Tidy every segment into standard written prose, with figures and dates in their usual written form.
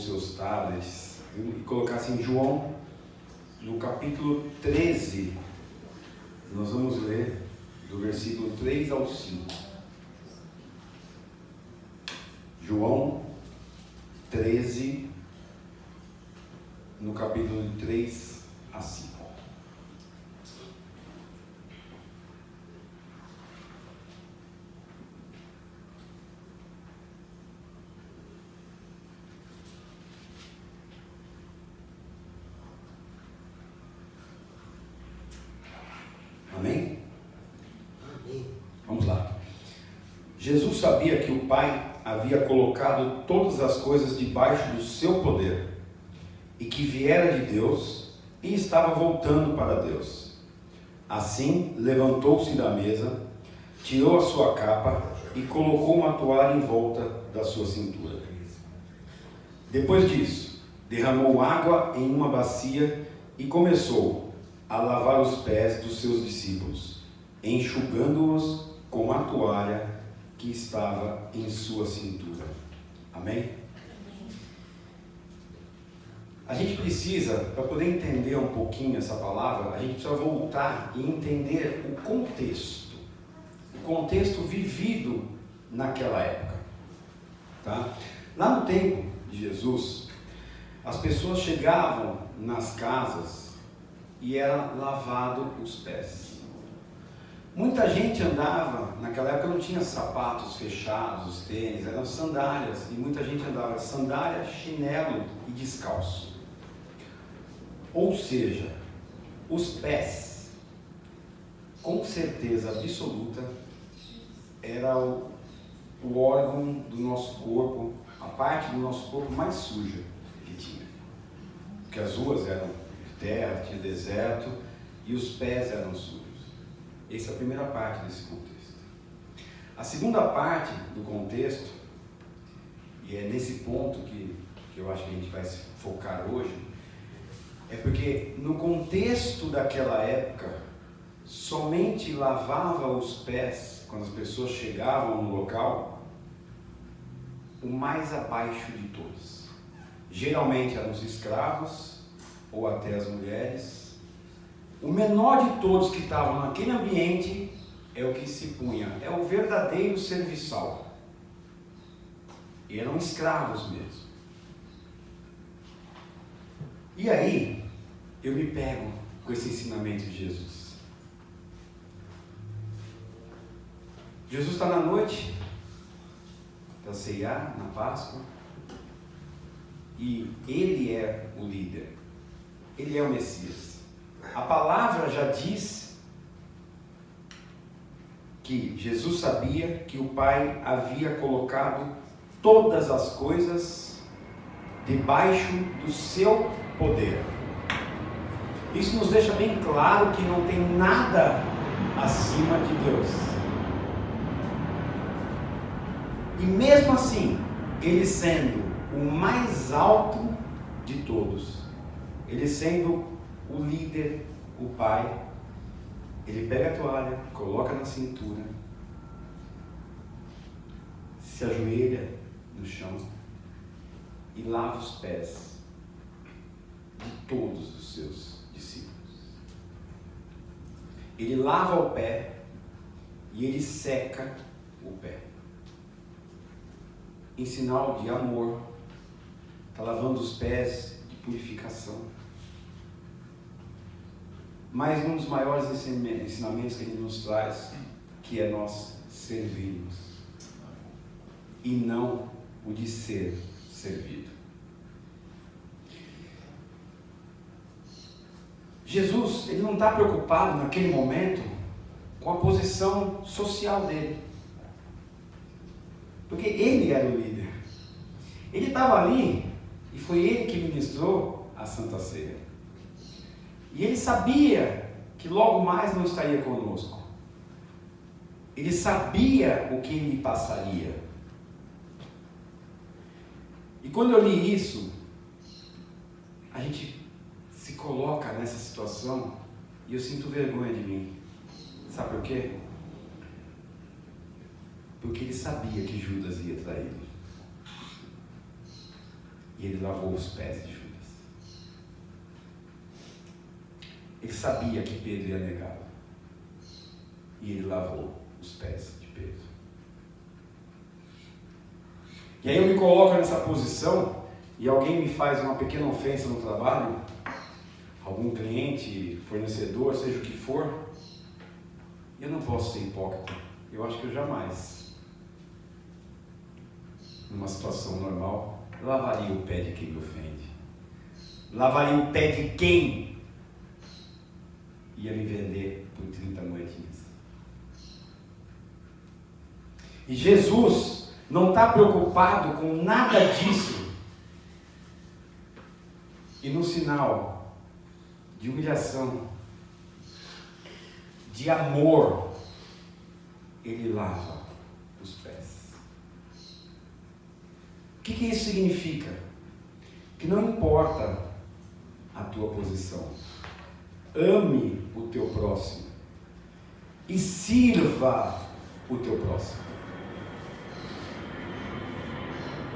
seus tablets e colocasse em João, no capítulo 13, nós vamos ler do versículo 3 ao 5. João 13, no capítulo de 3 a 5. Amém? Amém. Vamos lá. Jesus sabia que o Pai havia colocado todas as coisas debaixo do seu poder e que viera de Deus e estava voltando para Deus. Assim, levantou-se da mesa, tirou a sua capa e colocou uma toalha em volta da sua cintura. Depois disso, derramou água em uma bacia e começou a lavar os pés dos seus discípulos, enxugando-os com a toalha que estava em sua cintura. Amém? A gente precisa, para poder entender um pouquinho essa palavra, a gente precisa voltar e entender o contexto vivido naquela época. Tá? Lá no tempo de Jesus, as pessoas chegavam nas casas e era lavado os pés. Muita gente andava, naquela época não tinha sapatos fechados, os tênis, eram sandálias, e muita gente andava de sandália, chinelo e descalço. Ou seja, os pés, com certeza absoluta, era o órgão do nosso corpo, a parte do nosso corpo mais suja que tinha. Porque as ruas eram de terra, tinha deserto, e os pés eram sujos. Essa é a primeira parte desse contexto. A segunda parte do contexto, e é nesse ponto que eu acho que a gente vai se focar hoje, é porque no contexto daquela época, somente lavava os pés, quando as pessoas chegavam no local, o mais abaixo de todos. Geralmente eram os escravos, ou até as mulheres. O menor de todos que estavam naquele ambiente é o que se punha, é o verdadeiro serviçal. E eram escravos mesmo. E aí, eu me pego com esse ensinamento de Jesus. Jesus está na noite da ceia, na Páscoa, e Ele é o líder, Ele é o Messias. A palavra já diz que Jesus sabia que o Pai havia colocado todas as coisas debaixo do seu poder. Isso nos deixa bem claro que não tem nada acima de Deus. E mesmo assim, Ele sendo o mais alto de todos, Ele sendo o líder, o Pai, Ele pega a toalha, coloca na cintura, se ajoelha no chão e lava os pés de todos os seus discípulos. Ele lava o pé e Ele seca o pé. Em sinal de amor, está lavando os pés de purificação. Mas um dos maiores ensinamentos que Ele nos traz, que é nós servirmos, e não o de ser servido. Jesus, Ele não está preocupado naquele momento com a posição social dele, porque Ele era o líder. Ele estava ali e foi Ele que ministrou a Santa Ceia. E Ele sabia que logo mais não estaria conosco. Ele sabia o que lhe passaria. E quando eu li isso, a gente se coloca nessa situação e eu sinto vergonha de mim. Sabe por quê? Porque Ele sabia que Judas ia traí-lo. E ele lavou os pés de Judas. Ele sabia que Pedro ia negá-lo. E ele lavou os pés de Pedro. E aí eu me coloco nessa posição e alguém me faz uma pequena ofensa no trabalho, algum cliente, fornecedor, seja o que for, eu não posso ser hipócrita. Eu acho que eu jamais, numa situação normal, lavaria o pé de quem me ofende. Lavaria o pé de quem ia me vender por 30 moedinhas. E Jesus não está preocupado com nada disso. E no sinal de humilhação, de amor, ele lava os pés. O que isso significa? Que não importa a tua posição, ame o teu próximo e sirva o teu próximo.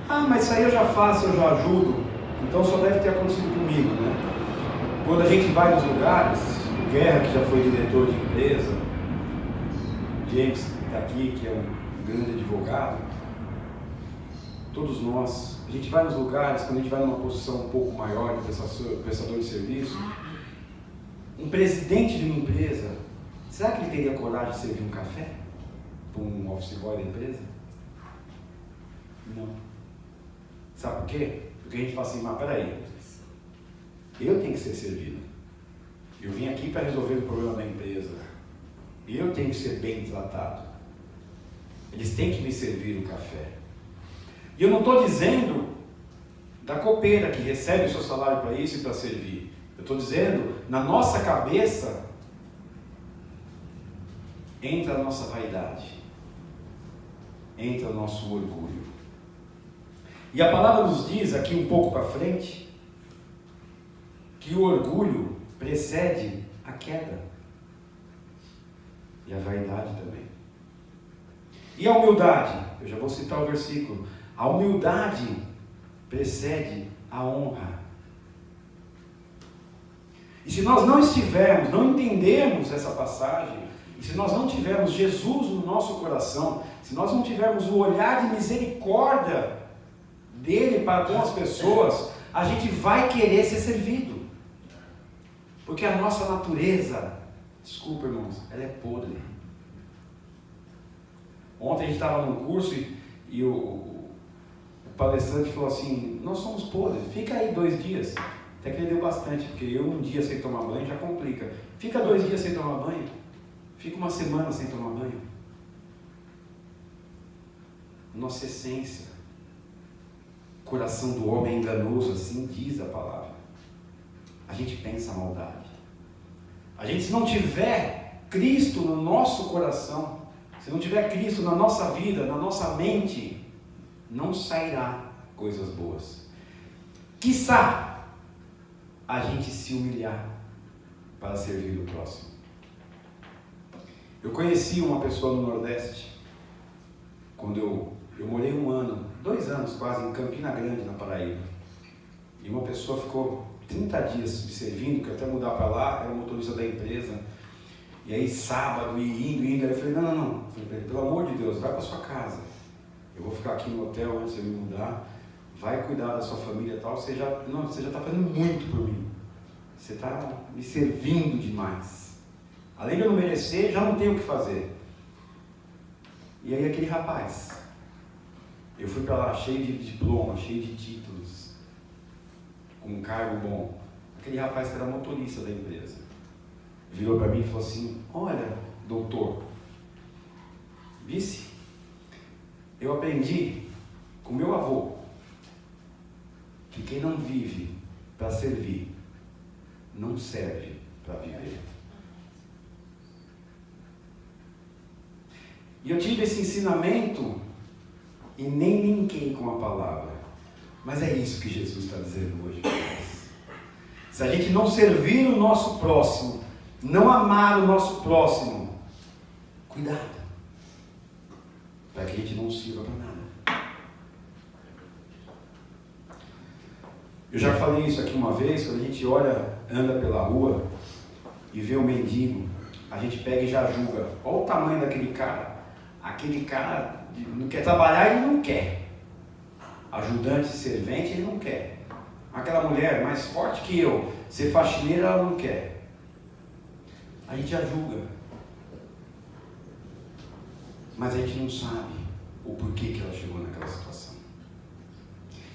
Ah, mas isso aí eu já faço, eu já ajudo. Então só deve ter acontecido comigo, né? Quando a gente vai nos lugares, o Guerra, que já foi diretor de empresa, James, que está aqui, que é um grande advogado, todos nós, a gente vai nos lugares, quando a gente vai numa posição um pouco maior de prestador de serviço, um presidente de uma empresa, será que ele teria coragem de servir um café para um office boy da empresa? Não. Sabe por quê? Porque a gente fala assim, mas peraí, eu tenho que ser servido. Eu vim aqui para resolver o problema da empresa. Eu tenho que ser bem tratado. Eles têm que me servir o café. E eu não estou dizendo da copeira que recebe o seu salário para isso e para servir. Eu estou dizendo, na nossa cabeça, entra a nossa vaidade. Entra o nosso orgulho. E a palavra nos diz, aqui um pouco para frente, que o orgulho precede a queda. E a vaidade também. E a humildade? Eu já vou citar o versículo. A humildade precede a honra. E se nós não estivermos, não entendermos essa passagem, e se nós não tivermos Jesus no nosso coração, se nós não tivermos o olhar de misericórdia dele para com as pessoas, a gente vai querer ser servido. Porque a nossa natureza, desculpa irmãos, ela é podre. Ontem a gente estava num curso e o palestrante falou assim, nós somos podres, fica aí 2 dias. Até que ele deu bastante, porque eu um dia sem tomar banho já complica. Fica 2 dias sem tomar banho, fica 1 semana sem tomar banho. Nossa essência, o coração do homem é enganoso, assim diz a palavra. A gente pensa a maldade. A gente, se não tiver Cristo no nosso coração, se não tiver Cristo na nossa vida, na nossa mente, não sairá coisas boas. Quiçá a gente se humilhar para servir o próximo. Eu conheci uma pessoa no Nordeste, quando eu morei 1 ano, 2 anos quase, em Campina Grande, na Paraíba. E uma pessoa ficou 30 dias me servindo, que eu até mudar para lá, era motorista da empresa. E aí sábado, indo, aí eu falei, não. Eu falei, pelo amor de Deus, vai para sua casa. Eu vou ficar aqui no hotel antes de eu me mudar. Vai cuidar da sua família e tal. Você já está fazendo muito por mim. Você está me servindo demais. Além de eu não merecer, já não tenho o que fazer. E aí aquele rapaz, eu fui para lá cheio de diploma, cheio de títulos, com um cargo bom. Aquele rapaz que era motorista da empresa virou para mim e falou assim, olha, doutor, vice, eu aprendi com meu avô que quem não vive para servir, não serve para viver. E eu tive esse ensinamento e nem linkei com a palavra. Mas é isso que Jesus está dizendo hoje para nós. Se a gente não servir o nosso próximo, não amar o nosso próximo, cuidado, para que a gente não sirva para nada. Eu já falei isso aqui uma vez, quando a gente anda pela rua e vê um mendigo, a gente pega e já julga. Olha o tamanho daquele cara. Aquele cara não quer trabalhar, ele não quer. Ajudante, servente, ele não quer. Aquela mulher mais forte que eu, ser faxineira, ela não quer. A gente já julga. Mas a gente não sabe o porquê que ela chegou naquela situação.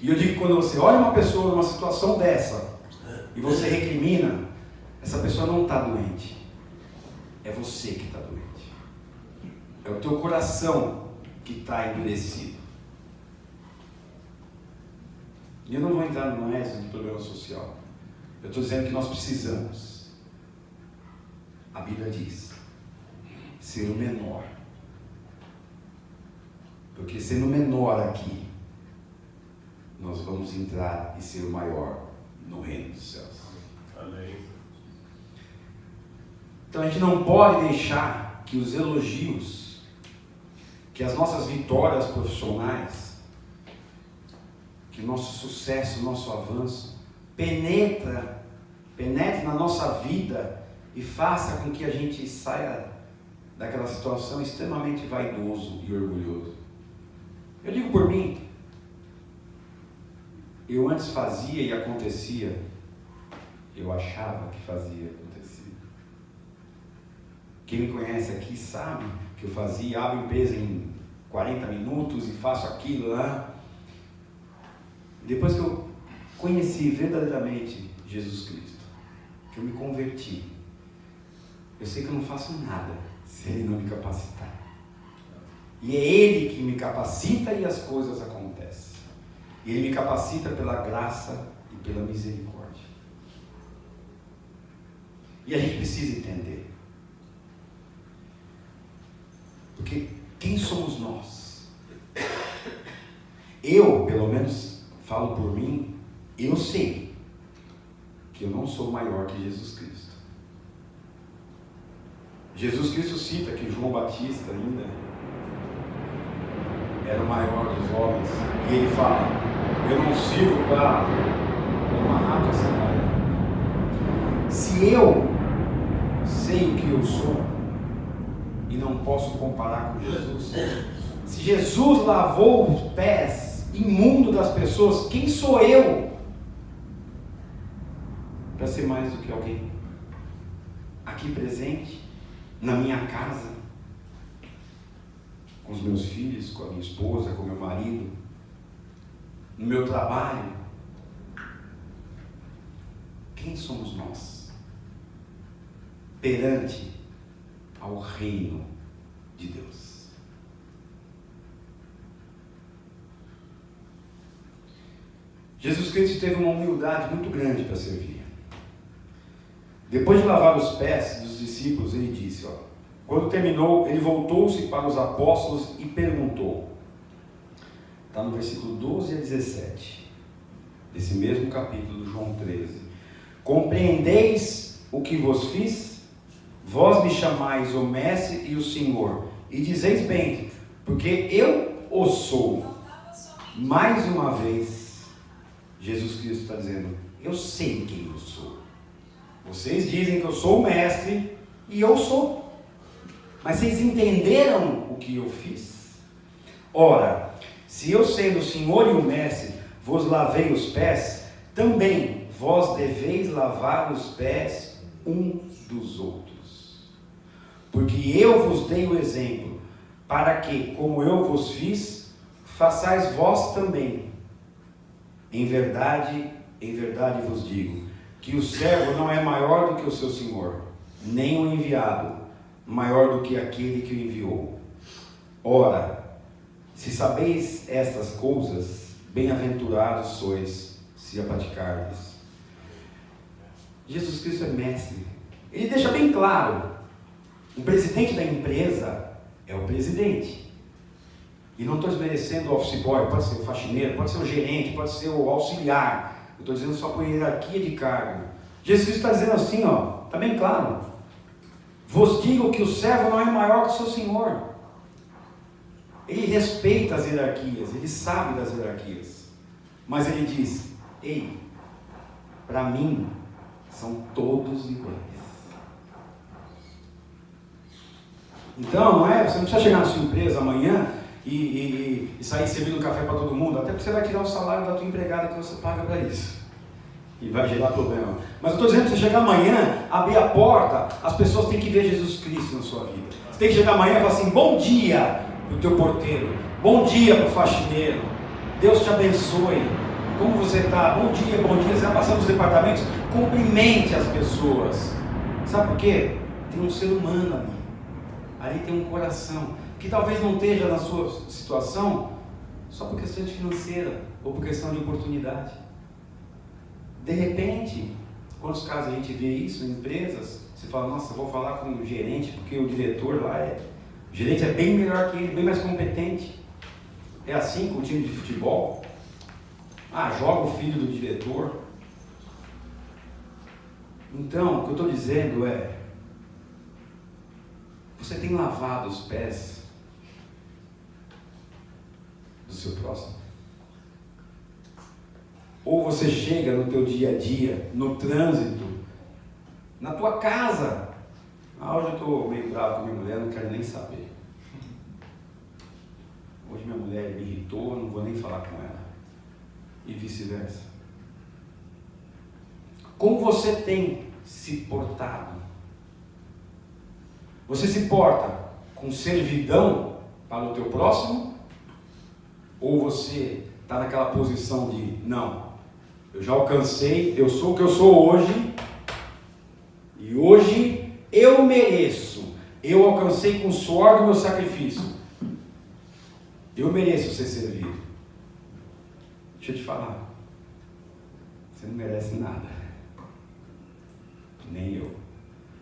E eu digo que quando você olha uma pessoa numa situação dessa e você recrimina, essa pessoa não está doente. É você que está doente. É o teu coração que está endurecido. E eu não vou entrar no êxito do problema social. Eu estou dizendo que nós precisamos. A Bíblia diz, ser o menor. Porque sendo menor aqui, nós vamos entrar e ser o maior no reino dos céus. Amém. Então a gente não pode deixar que os elogios, que as nossas vitórias profissionais, que o nosso sucesso, o nosso avanço, penetre na nossa vida e faça com que a gente saia daquela situação extremamente vaidoso e orgulhoso. Eu digo por mim, eu antes fazia e acontecia, eu achava que fazia e acontecia. Quem me conhece aqui sabe que eu fazia, abro empresa em 40 minutos e faço aquilo lá. Depois que eu conheci verdadeiramente Jesus Cristo, que eu me converti, eu sei que eu não faço nada se Ele não me capacitar. E é Ele que me capacita e as coisas acontecem. E Ele me capacita pela graça e pela misericórdia. E a gente precisa entender. Porque quem somos nós? Eu, pelo menos, falo por mim, eu sei que eu não sou maior que Jesus Cristo. Jesus Cristo cita que João Batista ainda era o maior dos homens. E ele fala, eu não sirvo para uma rata sandália. Se eu sei o que eu sou e não posso comparar com Jesus, se Jesus lavou os pés imundos das pessoas, quem sou eu para ser mais do que alguém? Aqui presente, na minha casa, com os meus filhos, com a minha esposa, com o meu marido, no meu trabalho. Quem somos nós perante ao reino de Deus? Jesus Cristo teve uma humildade muito grande para servir. Depois de lavar os pés dos discípulos, ele disse, quando terminou, ele voltou-se para os apóstolos e perguntou. Está no versículo 12 a 17, desse mesmo capítulo de João 13. Compreendeis o que vos fiz? Vós me chamais o Mestre e o Senhor, e dizeis bem, porque eu o sou. Mais uma vez, Jesus Cristo está dizendo, eu sei quem eu sou. Vocês dizem que eu sou o Mestre, e eu sou. Mas vocês entenderam o que eu fiz? Ora, se eu sendo o Senhor e o Mestre vos lavei os pés, também vós deveis lavar os pés uns dos outros. Porque eu vos dei o exemplo, para que, como eu vos fiz, façais vós também. Em verdade vos digo, que o servo não é maior do que o seu Senhor, nem o enviado maior do que aquele que o enviou. Ora, se sabeis estas coisas, bem-aventurados sois, se a praticardes. Jesus Cristo é mestre. Ele deixa bem claro, o presidente da empresa é o presidente. E não estou desmerecendo o office boy, pode ser o faxineiro, pode ser o gerente, pode ser o auxiliar. Eu estou dizendo só por hierarquia de cargo. Jesus Cristo está dizendo assim, está bem claro. Vos digo que o servo não é maior que o seu senhor. Ele respeita as hierarquias, ele sabe das hierarquias. Mas ele diz, ei, para mim, são todos iguais. Então, não é? Você não precisa chegar na sua empresa amanhã e sair servindo café para todo mundo, até porque você vai tirar o salário da tua empregada que você paga para isso. E vai gerar problema. Mas eu estou dizendo que você chegar amanhã, abrir a porta, as pessoas têm que ver Jesus Cristo na sua vida. Você tem que chegar amanhã e falar assim, bom dia para o teu porteiro, bom dia para o faxineiro, Deus te abençoe, como você está? Bom dia, você vai passando nos departamentos, cumprimente as pessoas. Sabe por quê? Tem um ser humano ali tem um coração, que talvez não esteja na sua situação, só por questão financeira, ou por questão de oportunidade. De repente, quantos casos a gente vê isso em empresas, você fala, nossa, eu vou falar com o gerente, porque o diretor lá o gerente é bem melhor que ele, bem mais competente. É assim com o time de futebol. Joga o filho do diretor. Então, o que eu estou dizendo é, você tem lavado os pés do seu próximo? Ou você chega no teu dia a dia, no trânsito, na tua casa, hoje eu estou meio bravo com minha mulher, não quero nem saber. Hoje minha mulher me irritou, não vou nem falar com ela. E vice-versa. Como você tem se portado? Você se porta com servidão para o teu próximo? Ou você está naquela posição de, não, eu já alcancei, eu sou o que eu sou hoje, e hoje eu mereço, eu alcancei com o suor do meu sacrifício, eu mereço ser servido. Deixa eu te falar, você não merece nada, nem eu,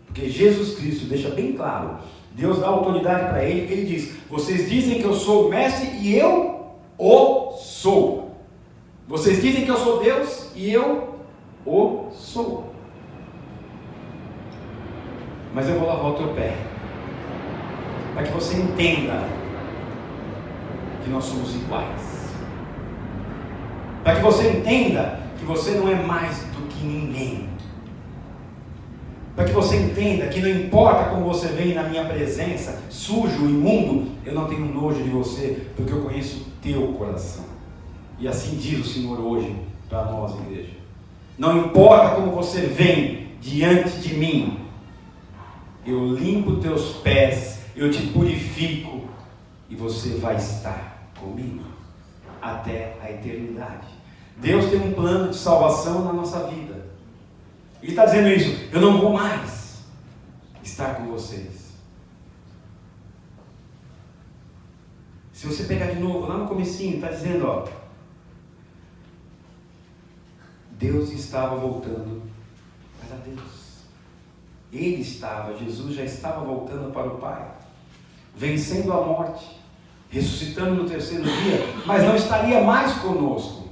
porque Jesus Cristo deixa bem claro, Deus dá autoridade para ele, ele diz, vocês dizem que eu sou o mestre e eu o sou. Vocês dizem que eu sou Deus e eu o sou. Mas eu vou lavar o teu pé, para que você entenda que nós somos iguais, para que você entenda que você não é mais do que ninguém, para que você entenda que não importa como você vem na minha presença, sujo, imundo, eu não tenho nojo de você, porque eu conheço o teu coração. E assim diz o Senhor hoje para nós, igreja. Não importa como você vem diante de mim, eu limpo teus pés, eu te purifico, e você vai estar comigo até a eternidade. Deus tem um plano de salvação na nossa vida. Ele está dizendo isso, eu não vou mais estar com vocês. Se você pegar de novo, lá no comecinho, está dizendo, Deus estava voltando para Deus. Ele estava, Jesus já estava voltando para o Pai, vencendo a morte, ressuscitando no terceiro dia, mas não estaria mais conosco.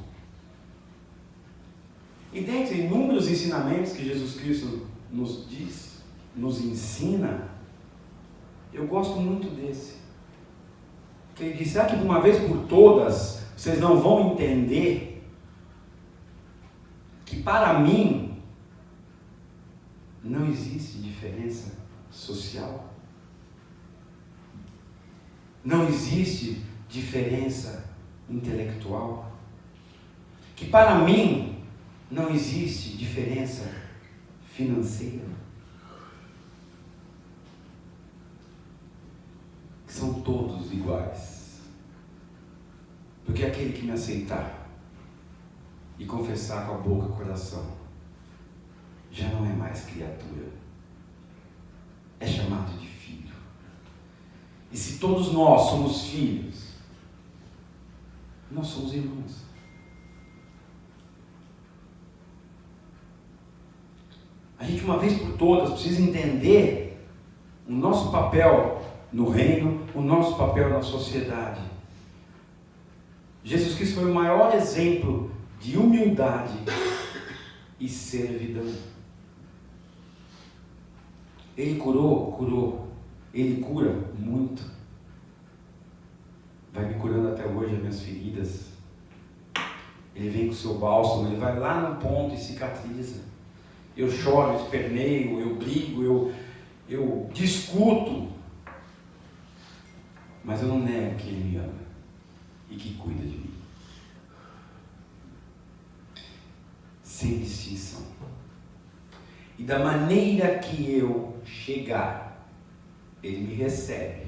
E dentre inúmeros ensinamentos que Jesus Cristo nos diz, nos ensina, eu gosto muito desse. Que ele diz, será que de uma vez por todas, vocês não vão entender que para mim não existe diferença social? Não existe diferença intelectual? Que para mim não existe diferença financeira? Que são todos iguais. Porque aquele que me aceitar e confessar com a boca e o coração, já não é mais criatura, é chamado de filho. E se todos nós somos filhos, nós somos irmãos. A gente, uma vez por todas, precisa entender o nosso papel no reino, o nosso papel na sociedade. Jesus Cristo foi o maior exemplo de humildade e servidão. Ele curou, ele cura muito. Vai me curando até hoje as minhas feridas. Ele vem com o seu bálsamo, ele vai lá no ponto e cicatriza. Eu choro, eu esperneio, eu brigo, eu discuto. Mas eu não nego que ele me ama e que cuida de mim. Sem distinção. E da maneira que eu chegar, ele me recebe.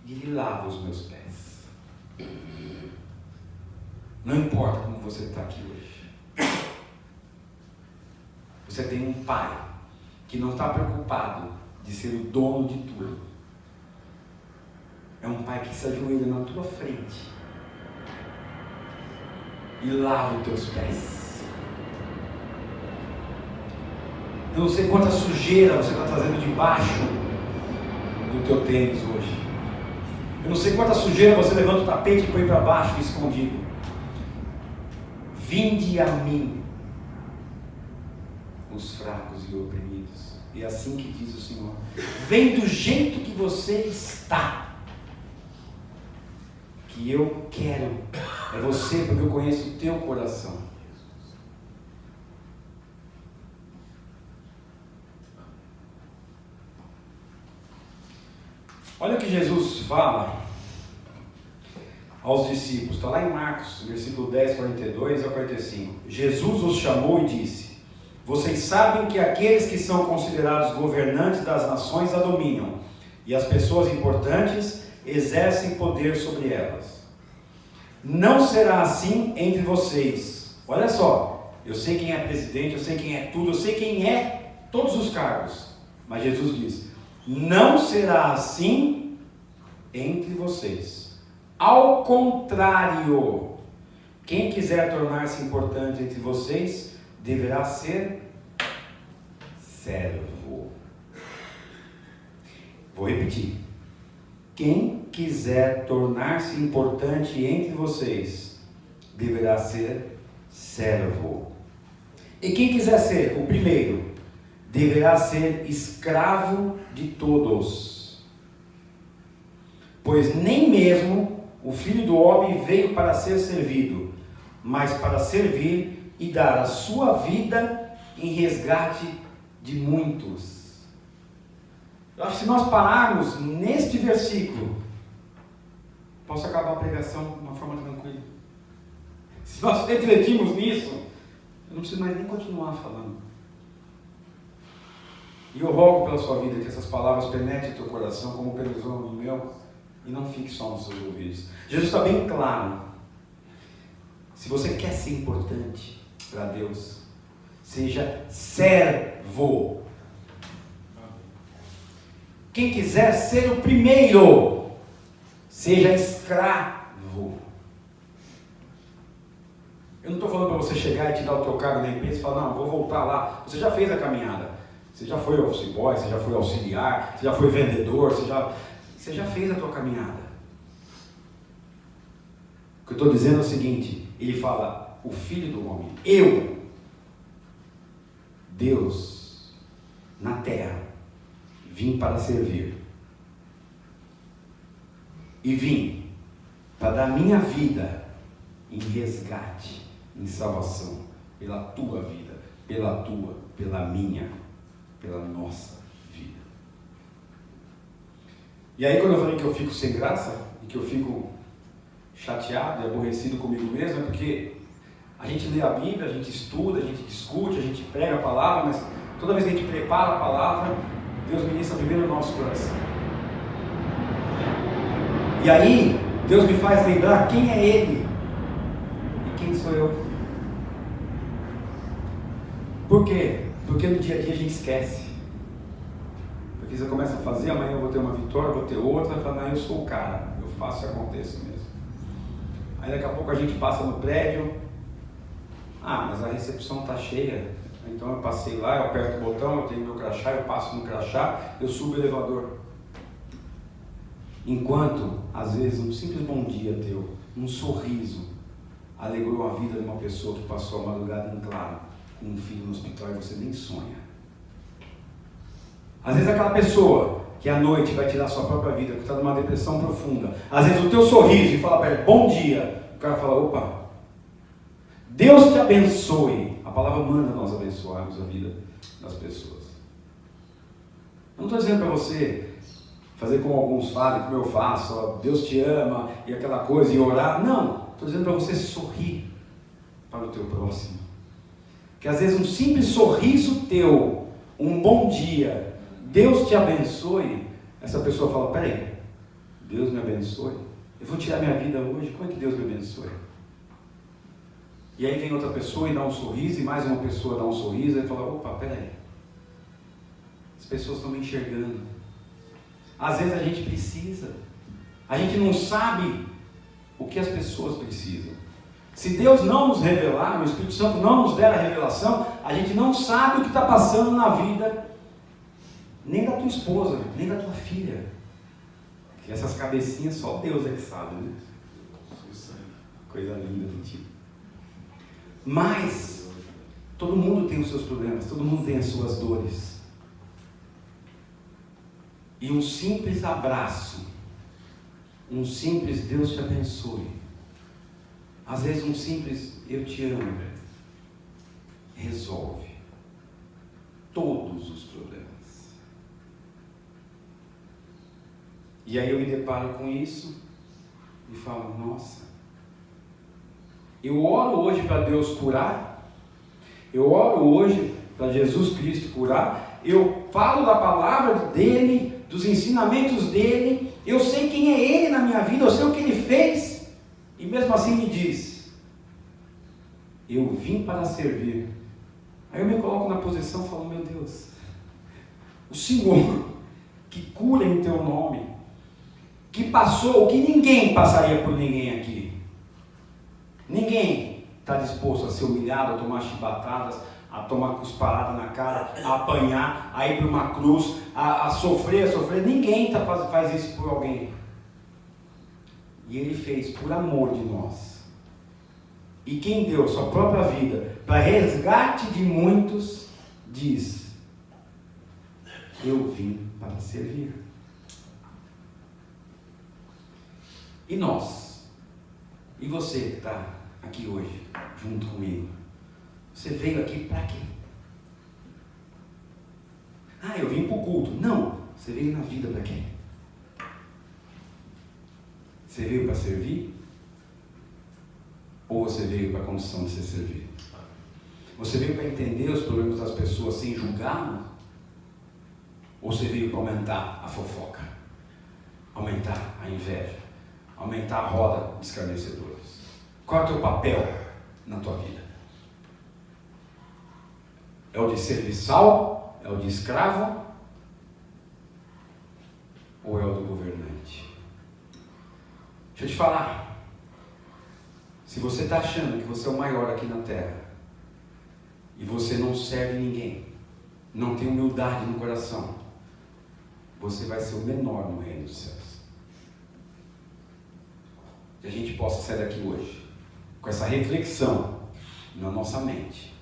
E ele lava os meus pés. Não importa como você está aqui hoje. Você tem um pai que não está preocupado de ser o dono de tudo. É um pai que se ajoelha na tua frente e lava os teus pés. Eu não sei quanta sujeira você está trazendo debaixo do teu tênis hoje. Eu não sei quanta sujeira você levanta o tapete e põe para baixo escondido. Vinde a mim, os fracos e oprimidos. E é assim que diz o Senhor. Vem do jeito que você está. Que eu quero. É você, porque eu conheço o teu coração. Olha o que Jesus fala aos discípulos. Está lá em Marcos, versículo 10, 42 a 45. Jesus os chamou e disse: vocês sabem que aqueles que são considerados governantes das nações a dominam, e as pessoas importantes exercem poder sobre elas. Não será assim entre vocês. Olha só, eu sei quem é presidente, eu sei quem é tudo, eu sei quem é todos os cargos. Mas Jesus diz: não será assim entre vocês. Ao contrário, quem quiser tornar-se importante entre vocês, deverá ser servo. Vou repetir. Quem quiser tornar-se importante entre vocês, deverá ser servo. E quem quiser ser o primeiro, deverá ser escravo de todos. Pois nem mesmo o Filho do Homem veio para ser servido, mas para servir e dar a sua vida em resgate de muitos. Eu acho que se nós pararmos neste versículo, posso acabar a pregação de uma forma tranquila. Se nós refletirmos nisso, eu não preciso mais nem continuar falando. E eu rogo pela sua vida que essas palavras penetrem teu coração como penetrou no meu, e não fique só nos seus ouvidos. Jesus está bem claro. Se você quer ser importante para Deus, seja servo. Quem quiser ser o primeiro, seja escravo. Eu não estou falando para você chegar e te dar o teu cargo na empresa e falar: não, vou voltar lá. Você já fez a caminhada. Você já foi office boy, você já foi auxiliar, você já foi vendedor, você já fez a tua caminhada. O que eu estou dizendo é o seguinte: ele fala, o Filho do Homem, eu, Deus, na terra, vim para servir. E vim para dar minha vida em resgate, em salvação, pela tua vida, pela tua, pela minha, pela nossa vida. E aí quando eu falei que eu fico sem graça, e que eu fico chateado e aborrecido comigo mesmo, é porque a gente lê a Bíblia, a gente estuda, a gente discute, a gente prega a palavra, mas toda vez que a gente prepara a palavra, Deus ministra primeiro o nosso coração. E aí, Deus me faz lembrar quem é Ele e quem sou eu. Por quê? Porque no dia a dia a gente esquece. Porque você começa a fazer, amanhã eu vou ter uma vitória, vou ter outra, e fala: não, eu sou o cara, eu faço e aconteça mesmo. Aí daqui a pouco a gente passa no prédio: ah, mas a recepção está cheia, então eu passei lá, eu aperto o botão, eu tenho meu crachá, eu passo no crachá, eu subo o elevador. Enquanto, às vezes, um simples bom dia teu, um sorriso, alegrou a vida de uma pessoa que passou a madrugada em claro, com um filho no hospital, e você nem sonha. Às vezes aquela pessoa que à noite vai tirar sua própria vida, que está numa depressão profunda, às vezes o teu sorriso e falar para ele bom dia, cara fala, opa, Deus te abençoe. A palavra manda nós abençoarmos a vida das pessoas. Eu não estou dizendo para você fazer como alguns fazem, como eu faço, ó, Deus te ama, e aquela coisa, e orar. Não, estou dizendo para você sorrir para o teu próximo. Que às vezes um simples sorriso teu, um bom dia, Deus te abençoe, essa pessoa fala, peraí, Deus me abençoe? Eu vou tirar minha vida hoje, como é que Deus me abençoe? E aí vem outra pessoa e dá um sorriso, e mais uma pessoa dá um sorriso, e fala, opa, peraí, as pessoas estão me enxergando. Às vezes a gente precisa, a gente não sabe o que as pessoas precisam. Se Deus não nos revelar, o Espírito Santo não nos der a revelação, a gente não sabe o que está passando na vida, nem da tua esposa, nem da tua filha. Que essas cabecinhas só Deus é que sabe, né? Coisa linda do tipo. Mas, todo mundo tem os seus problemas, todo mundo tem as suas dores. E um simples abraço, um simples Deus te abençoe, às vezes um simples eu te amo, resolve todos os problemas. E aí eu me deparo com isso e falo, nossa, eu oro hoje para Deus curar, eu oro hoje para Jesus Cristo curar, eu falo da palavra dele, dos ensinamentos dele, eu sei quem é ele na minha vida, eu sei o que ele fez, e mesmo assim me diz, eu vim para servir. Aí eu me coloco na posição e falo, meu Deus, o Senhor que cura em teu nome, que passou o que ninguém passaria por ninguém aqui, ninguém está disposto a ser humilhado, a tomar chibatadas, a tomar cusparada na cara, a apanhar, a ir para uma cruz, a sofrer, ninguém faz isso por alguém. E ele fez por amor de nós. E quem deu sua própria vida para resgate de muitos, diz, eu vim para servir. E nós? E você que está aqui hoje, junto comigo? Você veio aqui para quê? Ah, eu vim para o culto. Não, você veio na vida para quê? Você veio para servir? Ou você veio para a condição de ser servido? Você veio para entender os problemas das pessoas sem julgá-las? Ou você veio para aumentar a fofoca? Aumentar a inveja? Aumentar a roda de escarnecedores? Qual é o teu papel na tua vida? É o de serviçal? É o de escravo? Ou é o do governante? Deixa eu te falar. Se você está achando que você é o maior aqui na terra, e você não serve ninguém, não tem humildade no coração, você vai ser o menor no reino dos céus. Que a gente possa sair daqui hoje com essa reflexão na nossa mente,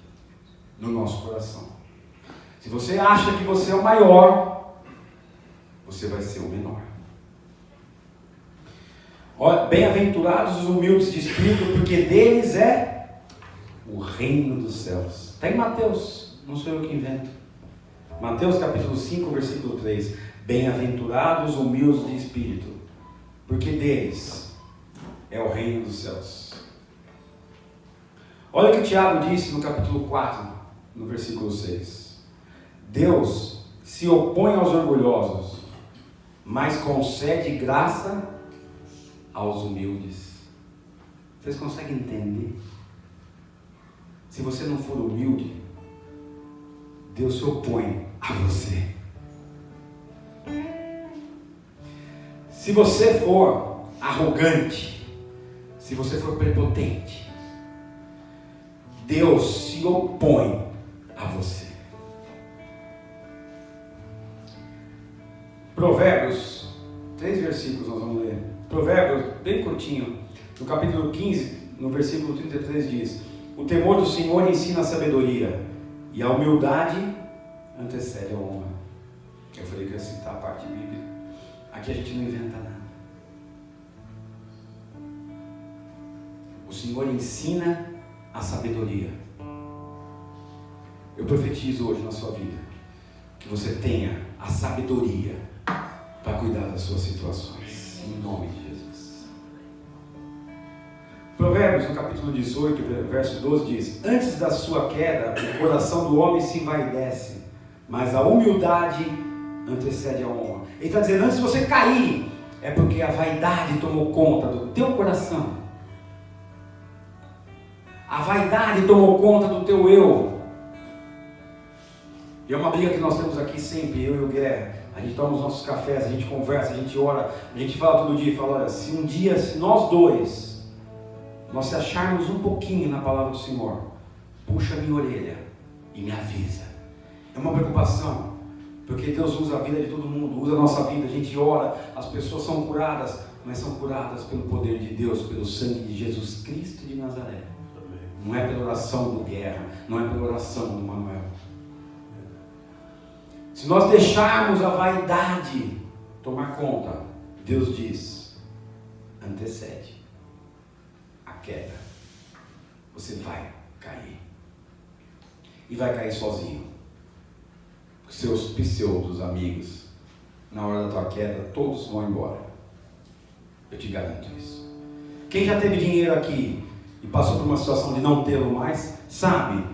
no nosso coração. Se você acha que você é o maior, você vai ser o menor. Bem-aventurados os humildes de espírito, porque deles é o reino dos céus. Está em Mateus, não sou eu que invento. Mateus capítulo 5, versículo 3. Bem-aventurados os humildes de espírito, porque deles é o reino dos céus. Olha o que o Tiago disse no capítulo 4, no versículo 6. Deus se opõe aos orgulhosos, mas concede graça aos humildes. Vocês conseguem entender? Se você não for humilde, Deus se opõe a você. Se você for arrogante, se você for prepotente, Deus se opõe a você. Provérbios, 3 versículos nós vamos ler. Provérbios, bem curtinho, no capítulo 15, no versículo 33 diz: o temor do Senhor ensina a sabedoria, e a humildade antecede a honra. Eu falei que eu ia citar a parte bíblica. Aqui a gente não inventa nada. O Senhor ensina a sabedoria. Eu profetizo hoje na sua vida que você tenha a sabedoria para cuidar das suas situações, em nome de Jesus. Provérbios, no capítulo 18, verso 12 diz: antes da sua queda, o coração do homem se envaidece, mas a humildade antecede a honra. Ele está dizendo, antes de você cair, é porque a vaidade tomou conta do teu coração. A vaidade tomou conta do teu eu. E é uma briga que nós temos aqui sempre, eu e o Guerra. A gente toma os nossos cafés, a gente conversa, a gente ora, a gente fala todo dia, fala, olha, se um dia, se nós dois, nós se acharmos um pouquinho na palavra do Senhor, puxa a minha orelha e me avisa. É uma preocupação, porque Deus usa a vida de todo mundo, usa a nossa vida, a gente ora, as pessoas são curadas, mas são curadas pelo poder de Deus, pelo sangue de Jesus Cristo de Nazaré. Não é pela oração do Guerra, não é pela oração do Manuel. Se nós deixarmos a vaidade tomar conta, Deus diz, antecede a queda. Você vai cair. E vai cair sozinho. Seus pseudos amigos, na hora da tua queda, todos vão embora. Eu te garanto isso. Quem já teve dinheiro aqui e passou por uma situação de não tê-lo mais, sabe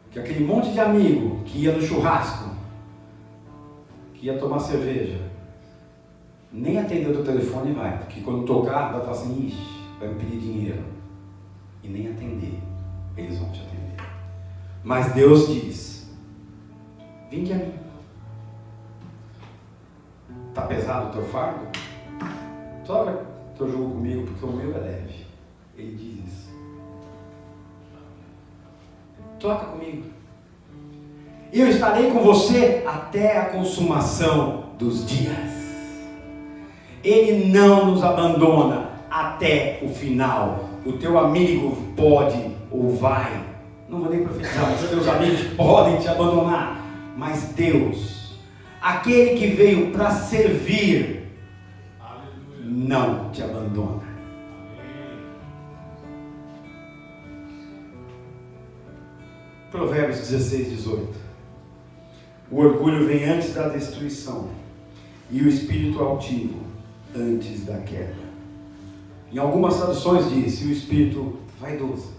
que aquele monte de amigo que ia no churrasco, que ia tomar cerveja, nem atender o teu telefone vai, porque quando tocar, vai falar assim, ixi, vai me pedir dinheiro. E nem atender, eles vão te atender. Mas Deus diz, vinde a mim. Está pesado o teu fardo? Sobe o teu jugo comigo, porque o meu é leve. Ele diz isso. Toca comigo. Eu estarei com você até a consumação dos dias. Ele não nos abandona até o final. O teu amigo pode ou vai, não vou nem profetizar, mas teus amigos podem te abandonar. Mas Deus, aquele que veio para servir, não te abandona. Provérbios 16, 18. O orgulho vem antes da destruição, e o espírito altivo antes da queda. Em algumas traduções diz, e o espírito vaidoso.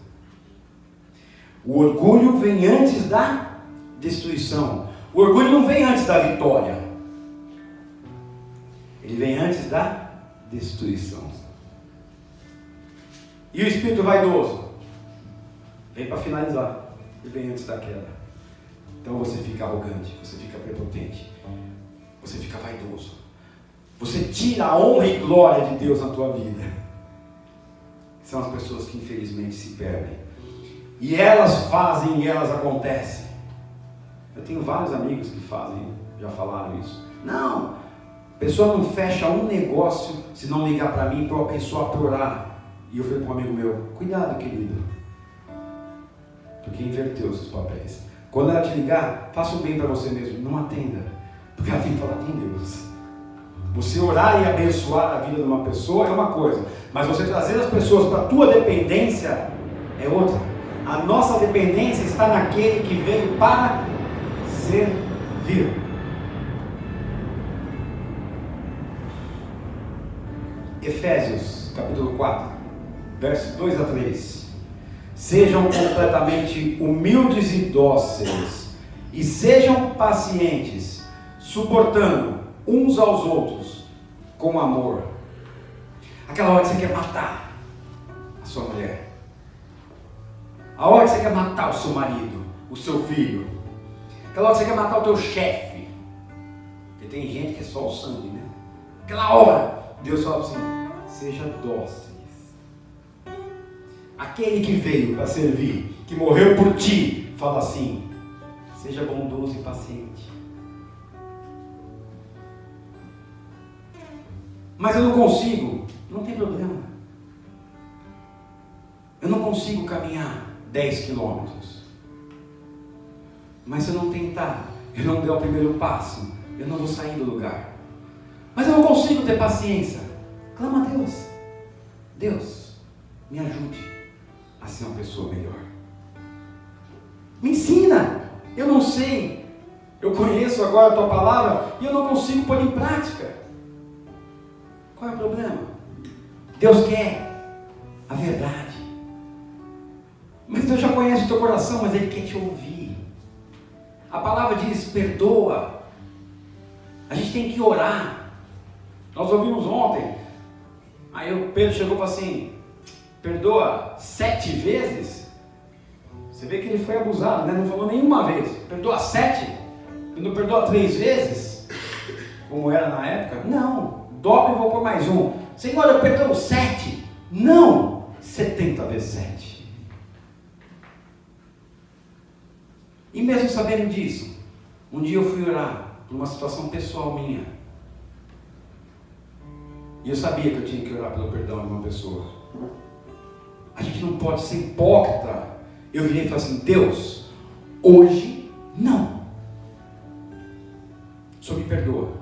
O orgulho vem antes da destruição. O orgulho não vem antes da vitória. Ele vem antes da destruição. E o espírito vaidoso vem para finalizar. Ele vem antes da queda. Então você fica arrogante, você fica prepotente, você fica vaidoso. Você tira a honra e glória de Deus na tua vida. São as pessoas que infelizmente se perdem. E elas fazem e elas acontecem. Eu tenho vários amigos que fazem, já falaram isso. Não, a pessoa não fecha um negócio se não ligar para mim, para a pessoa para orar. E eu falei para um amigo meu, cuidado querido, porque inverteu os seus papéis. Quando ela te ligar, faça o bem para você mesmo, não atenda, porque ela tem que falar com Deus. Você orar e abençoar a vida de uma pessoa é uma coisa, mas você trazer as pessoas para a tua dependência é outra. A nossa dependência está naquele que veio para servir. Efésios, capítulo 4, versos 2 a 3. Sejam completamente humildes e dóceis, e sejam pacientes, suportando uns aos outros com amor. Aquela hora que você quer matar a sua mulher, a hora que você quer matar o seu marido, o seu filho, aquela hora que você quer matar o teu chefe, porque tem gente que é só o sangue, né? Aquela hora, Deus fala assim, seja dóceis. Aquele que veio para servir, que morreu por ti, fala assim, seja bondoso e paciente. Mas eu não consigo, não tem problema. Eu não consigo caminhar 10 quilômetros. Mas se eu não tentar, eu não der o primeiro passo, eu não vou sair do lugar. Mas eu não consigo ter paciência. Clama a Deus. Deus, me ajude. a ser uma pessoa melhor. Me ensina. Eu não sei. Eu conheço agora a tua palavra e eu não consigo pôr em prática. Qual é o problema? Deus quer a verdade. Mas Deus já conhece o teu coração, mas Ele quer te ouvir. A palavra diz, perdoa. A gente tem que orar. Nós ouvimos ontem. Aí o Pedro chegou e falou assim, perdoa 7 vezes? Você vê que ele foi abusado, né? Não falou nenhuma vez. Perdoa 7? E não perdoa 3 vezes? Como era na época? Não. Dobra e vou por mais um. Senhor, eu perdoo 7. Não. 70 vezes 7. E mesmo sabendo disso, um dia eu fui orar por uma situação pessoal minha. E eu sabia que eu tinha que orar pelo perdão de uma pessoa. A gente não pode ser hipócrita. Eu virei e falei assim, Deus, hoje não. O Senhor me perdoa.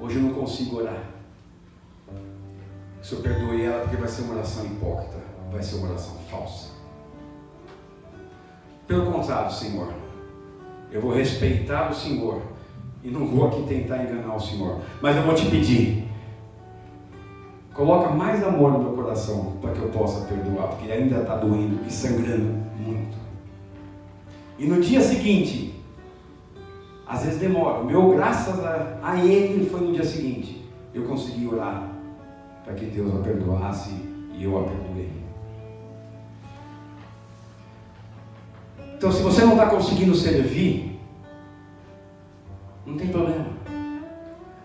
Hoje eu não consigo orar. O Senhor perdoe ela porque vai ser uma oração hipócrita. Vai ser uma oração falsa. Pelo contrário, Senhor, eu vou respeitar o Senhor. E não vou aqui tentar enganar o Senhor. Mas eu vou te pedir. Coloca mais amor no meu coração para que eu possa perdoar, porque ainda está doendo e sangrando muito. E no dia seguinte, às vezes demora, o meu, graças a Ele, foi no dia seguinte, eu consegui orar para que Deus a perdoasse e eu a perdoei. Então, se você não está conseguindo servir, não tem problema.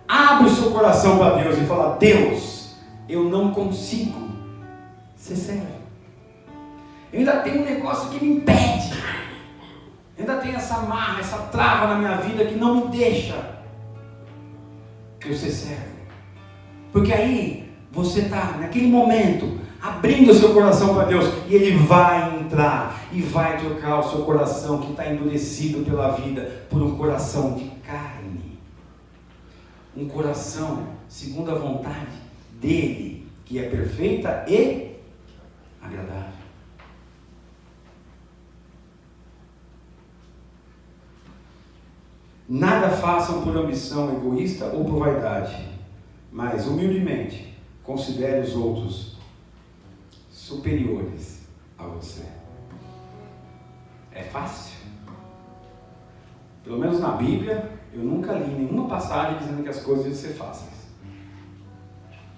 Abre o seu coração para Deus e fala, Deus, eu não consigo ser servo. Eu ainda tenho um negócio que me impede. Eu ainda tenho essa amarra, essa trava na minha vida que não me deixa eu ser servo. Porque aí você está naquele momento abrindo o seu coração para Deus e Ele vai entrar e vai trocar o seu coração que está endurecido pela vida por um coração de carne. Um coração segundo a vontade dele, que é perfeita e agradável. Nada façam por ambição egoísta ou por vaidade, mas humildemente considere os outros superiores a você. É fácil? Pelo menos na Bíblia, eu nunca li nenhuma passagem dizendo que as coisas iam ser fáceis.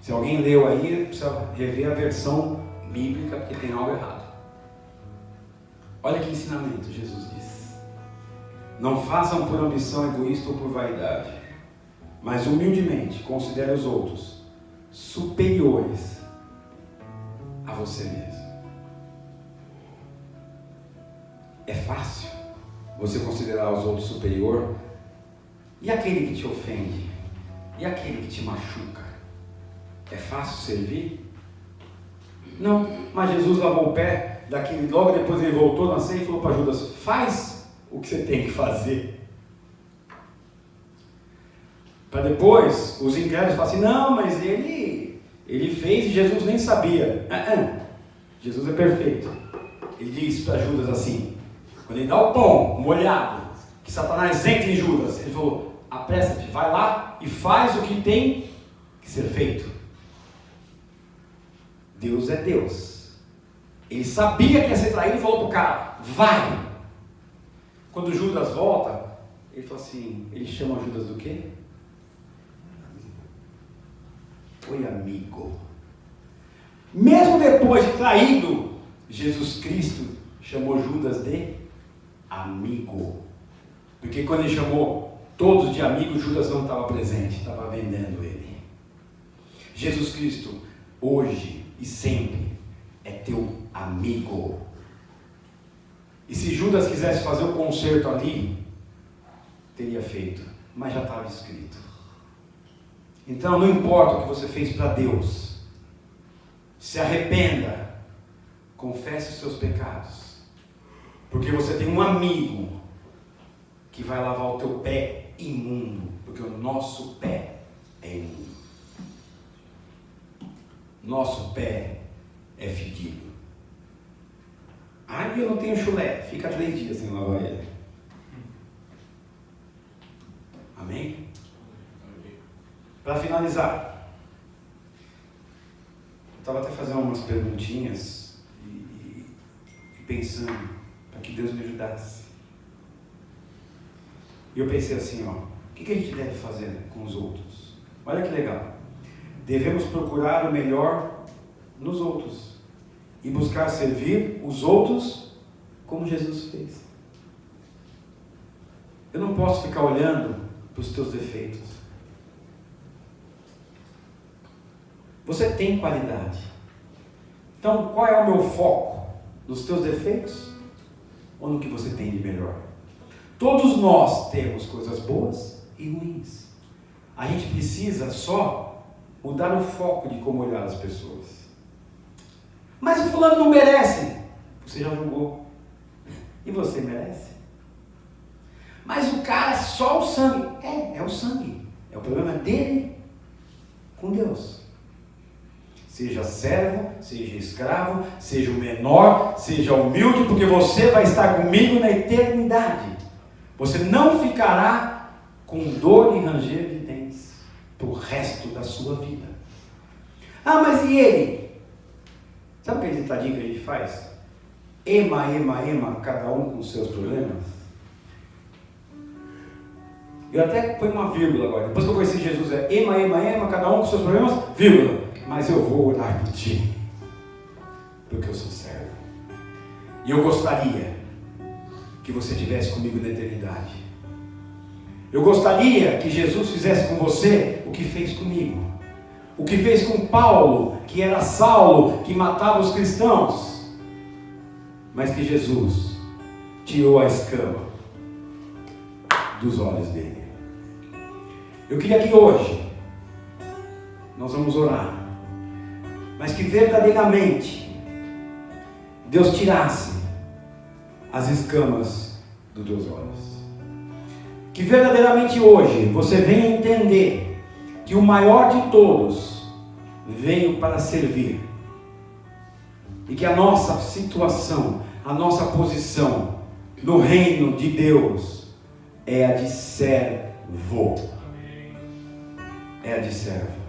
Se alguém leu aí, precisa rever a versão bíblica, porque tem algo errado. Olha que ensinamento Jesus diz. Não façam por ambição egoísta ou por vaidade, mas humildemente considere os outros superiores a você mesmo. É fácil você considerar os outros superior? E aquele que te ofende? E aquele que te machuca? É fácil servir? Não, mas Jesus lavou o pé daquele, logo depois ele voltou na ceia e falou para Judas, faz o que você tem que fazer. Para depois, os incrédulos falam assim, não, mas ele fez e Jesus nem sabia. Jesus é perfeito. Ele diz para Judas assim, quando ele dá o pão molhado, que Satanás entra em Judas, ele falou, apressa-te, vai lá e faz o que tem que ser feito. Deus é Deus. Ele sabia que ia ser traído e falou para o cara, vai. Quando Judas volta, ele fala assim, ele chama Judas do quê? Foi amigo. Mesmo depois de traído, Jesus Cristo chamou Judas de amigo. Porque quando ele chamou todos de amigos, Judas não estava presente, estava vendendo ele. Jesus Cristo, hoje e sempre, é teu amigo. E se Judas quisesse fazer o conserto ali, teria feito, mas já estava escrito. Então não importa o que você fez para Deus, se arrependa, confesse os seus pecados, porque você tem um amigo que vai lavar o teu pé imundo, porque o nosso pé é imundo. Nosso pé é fedido. Ah, eu não tenho chulé. Fica 3 dias sem lavar ele. Amém? Para finalizar, eu estava até fazendo umas perguntinhas e pensando para que Deus me ajudasse. E eu pensei assim, ó, o que a gente deve fazer com os outros? Olha que legal. Devemos procurar o melhor nos outros e buscar servir os outros como Jesus fez. Eu não posso ficar olhando para os teus defeitos. Você tem qualidade. Então, qual é o meu foco? Nos teus defeitos ou no que você tem de melhor? Todos nós temos coisas boas e ruins. A gente precisa só mudar o foco de como olhar as pessoas. Mas o fulano não merece. Você já julgou. E você merece? Mas o cara, só o sangue. É o sangue. É o problema dele com Deus. Seja servo, seja escravo, seja o menor, seja humilde, porque você vai estar comigo na eternidade. Você não ficará com dor e ranger de dentes pro resto da sua vida. Ah, mas e ele? Sabe aquele ditadinho que a gente faz? Ema, cada um com os seus problemas. Eu até ponho uma vírgula agora. Depois que eu conheci Jesus, é ema, cada um com os seus problemas, vírgula. Mas eu vou orar por ti, porque eu sou servo. E eu gostaria que você estivesse comigo na eternidade. Eu gostaria que Jesus fizesse com você o que fez comigo. O que fez com Paulo, que era Saulo, que matava os cristãos. Mas que Jesus tirou a escama dos olhos dele. Eu queria que hoje nós vamos orar, mas que verdadeiramente Deus tirasse as escamas dos teus olhos. Que verdadeiramente hoje você venha entender que o maior de todos veio para servir. E que a nossa situação, a nossa posição no reino de Deus é a de servo. É a de servo.